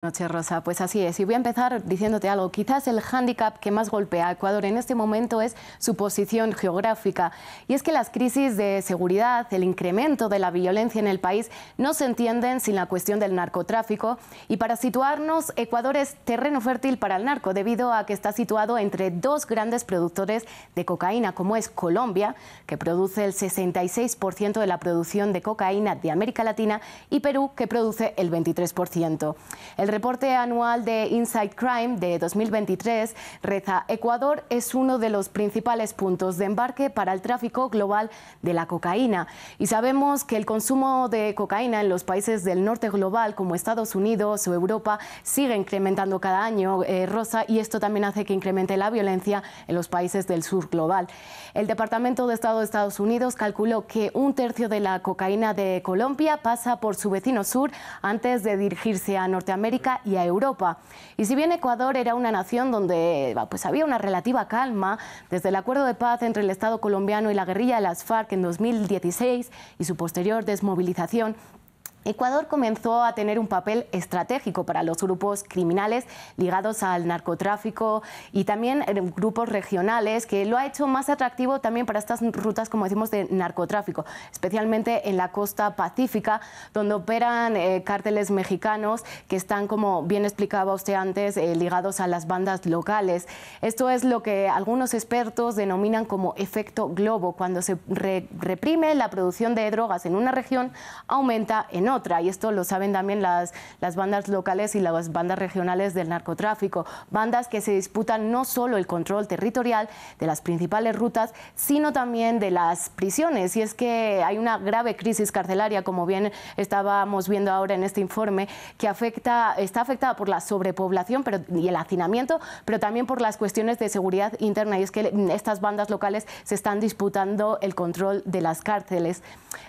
Buenas noches, Rosa. Pues así es. Y voy a empezar diciéndote algo. Quizás el hándicap que más golpea a Ecuador en este momento es su posición geográfica. Y es que las crisis de seguridad, el incremento de la violencia en el país no se entienden sin la cuestión del narcotráfico. Y para situarnos, Ecuador es terreno fértil para el narco debido a que está situado entre dos grandes productores de cocaína, como es Colombia, que produce el 66% de la producción de cocaína de América Latina, y Perú, que produce el 23%. El reporte anual de Inside Crime de 2023 reza: Ecuador es uno de los principales puntos de embarque para el tráfico global de la cocaína. Y sabemos que el consumo de cocaína en los países del norte global, como Estados Unidos o Europa, sigue incrementando cada año, Rosa, y esto también hace que incremente la violencia en los países del sur global. El Departamento de Estado de Estados Unidos calculó que un tercio de la cocaína de Colombia pasa por su vecino sur antes de dirigirse a Norteamérica y a Europa. Y si bien Ecuador era una nación donde había una relativa calma, desde el acuerdo de paz entre el Estado colombiano y la guerrilla de las FARC en 2016 y su posterior desmovilización, Ecuador comenzó a tener un papel estratégico para los grupos criminales ligados al narcotráfico y también grupos regionales, que lo ha hecho más atractivo también para estas rutas, como decimos, de narcotráfico, especialmente en la costa pacífica, donde operan cárteles mexicanos que están, como bien explicaba usted antes, ligados a las bandas locales. Esto es lo que algunos expertos denominan como efecto globo. Cuando se reprime la producción de drogas en una región, aumenta en otra, y esto lo saben también las bandas locales y las bandas regionales del narcotráfico, bandas que se disputan no solo el control territorial de las principales rutas, sino también de las prisiones. Y es que hay una grave crisis carcelaria, como bien estábamos viendo ahora en este informe, que está afectada por la sobrepoblación y el hacinamiento, pero también por las cuestiones de seguridad interna, y es que estas bandas locales se están disputando el control de las cárceles.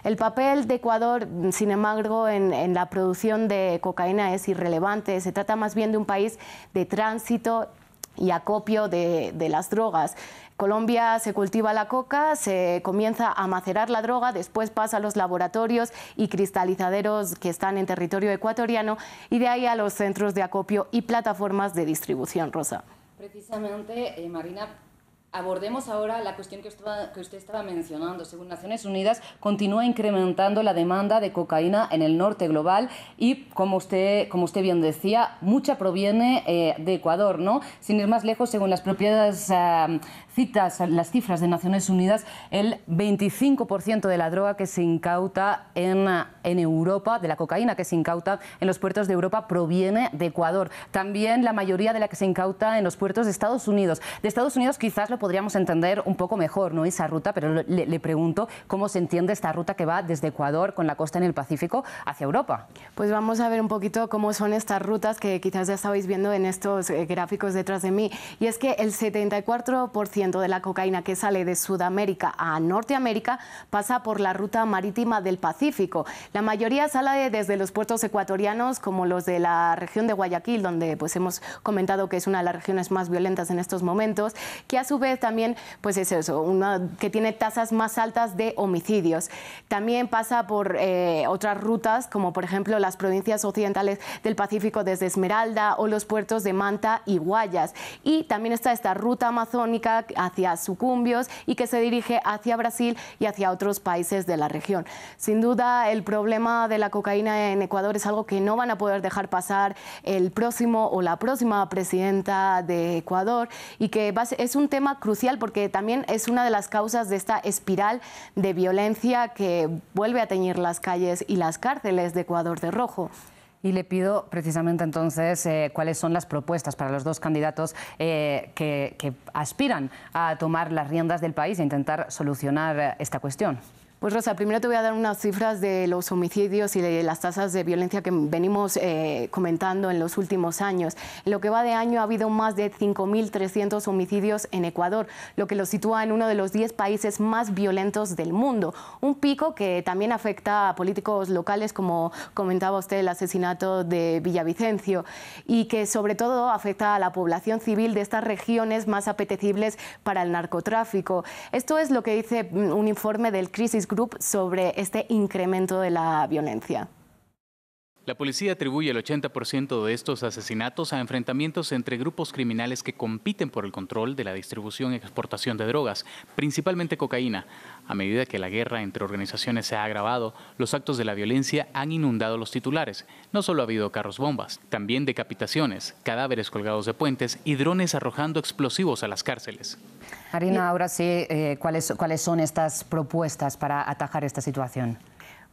El papel de Ecuador, sin embargo, en la producción de cocaína es irrelevante. Se trata más bien de un país de tránsito y acopio de las drogas. Colombia se cultiva la coca, se comienza a macerar la droga, después pasa a los laboratorios y cristalizaderos que están en territorio ecuatoriano, y de ahí a los centros de acopio y plataformas de distribución, Rosa. Precisamente, Marina, abordemos ahora la cuestión que usted estaba mencionando. Según Naciones Unidas, continúa incrementando la demanda de cocaína en el norte global y, como usted bien decía, mucha proviene de Ecuador, ¿no? Sin ir más lejos, según las propias las cifras de Naciones Unidas, el 25% de la droga que se incauta en Europa, de la cocaína que se incauta en los puertos de Europa, proviene de Ecuador. También la mayoría de la que se incauta en los puertos de Estados Unidos. De Estados Unidos quizás lo podríamos entender un poco mejor, ¿no?, esa ruta, pero le pregunto cómo se entiende esta ruta que va desde Ecuador, con la costa en el Pacífico, hacia Europa. Pues vamos a ver un poquito cómo son estas rutas que quizás ya estabais viendo en estos gráficos detrás de mí. Y es que el 74% de la cocaína que sale de Sudamérica a Norteamérica pasa por la ruta marítima del Pacífico. La mayoría sale desde los puertos ecuatorianos, como los de la región de Guayaquil, donde hemos comentado que es una de las regiones más violentas en estos momentos, que a su vez también es eso, que tiene tasas más altas de homicidios. También pasa por otras rutas, como por ejemplo las provincias occidentales del Pacífico desde Esmeralda o los puertos de Manta y Guayas. Y también está esta ruta amazónica hacia Sucumbios y que se dirige hacia Brasil y hacia otros países de la región. Sin duda, el problema de la cocaína en Ecuador es algo que no van a poder dejar pasar el próximo o la próxima presidenta de Ecuador, y que es un tema crucial porque también es una de las causas de esta espiral de violencia que vuelve a teñir las calles y las cárceles de Ecuador de rojo. Y le pido precisamente entonces cuáles son las propuestas para los dos candidatos que aspiran a tomar las riendas del país e intentar solucionar esta cuestión. Pues Rosa, primero te voy a dar unas cifras de los homicidios y de las tasas de violencia que venimos comentando en los últimos años. En lo que va de año ha habido más de 5.300 homicidios en Ecuador, lo que lo sitúa en uno de los 10 países más violentos del mundo. Un pico que también afecta a políticos locales, como comentaba usted, el asesinato de Villavicencio, y que sobre todo afecta a la población civil de estas regiones más apetecibles para el narcotráfico. Esto es lo que dice un informe del Crisis Group sobre este incremento de la violencia. La policía atribuye el 80% de estos asesinatos a enfrentamientos entre grupos criminales que compiten por el control de la distribución y exportación de drogas, principalmente cocaína. A medida que la guerra entre organizaciones se ha agravado, los actos de la violencia han inundado los titulares. No solo ha habido carros bombas, también decapitaciones, cadáveres colgados de puentes y drones arrojando explosivos a las cárceles. Marina, ahora sí, ¿cuáles son estas propuestas para atajar esta situación?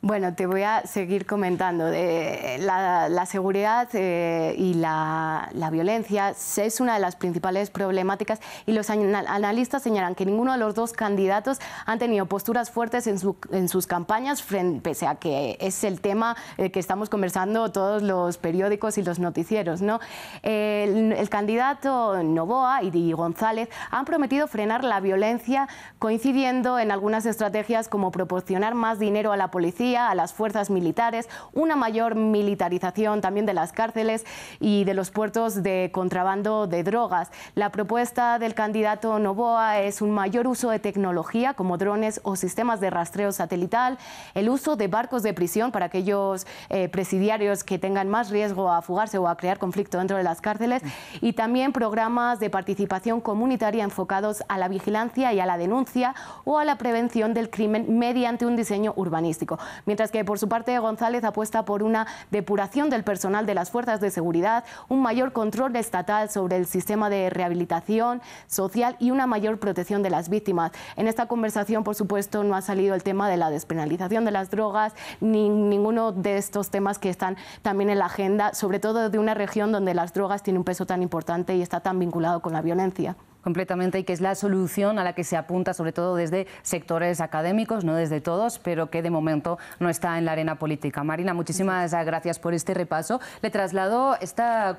Bueno, te voy a seguir comentando. La seguridad y la violencia es una de las principales problemáticas y los analistas señalan que ninguno de los dos candidatos han tenido posturas fuertes en sus campañas, pese a que es el tema que estamos conversando todos los periódicos y los noticieros, ¿no? El candidato Noboa y González han prometido frenar la violencia, coincidiendo en algunas estrategias como proporcionar más dinero a la policía, a las fuerzas militares, una mayor militarización también de las cárceles y de los puertos de contrabando de drogas. La propuesta del candidato Noboa es un mayor uso de tecnología como drones o sistemas de rastreo satelital, el uso de barcos de prisión para aquellos presidiarios que tengan más riesgo a fugarse o a crear conflicto dentro de las cárceles, y también programas de participación comunitaria enfocados a la vigilancia y a la denuncia o a la prevención del crimen mediante un diseño urbanístico. Mientras que por su parte González apuesta por una depuración del personal de las fuerzas de seguridad, un mayor control estatal sobre el sistema de rehabilitación social y una mayor protección de las víctimas. En esta conversación, por supuesto, no ha salido el tema de la despenalización de las drogas, ni ninguno de estos temas que están también en la agenda, sobre todo de una región donde las drogas tienen un peso tan importante y está tan vinculado con la violencia. Completamente, y que es la solución a la que se apunta sobre todo desde sectores académicos, no desde todos, pero que de momento no está en la arena política. Marina, muchísimas gracias por este repaso. Le traslado esta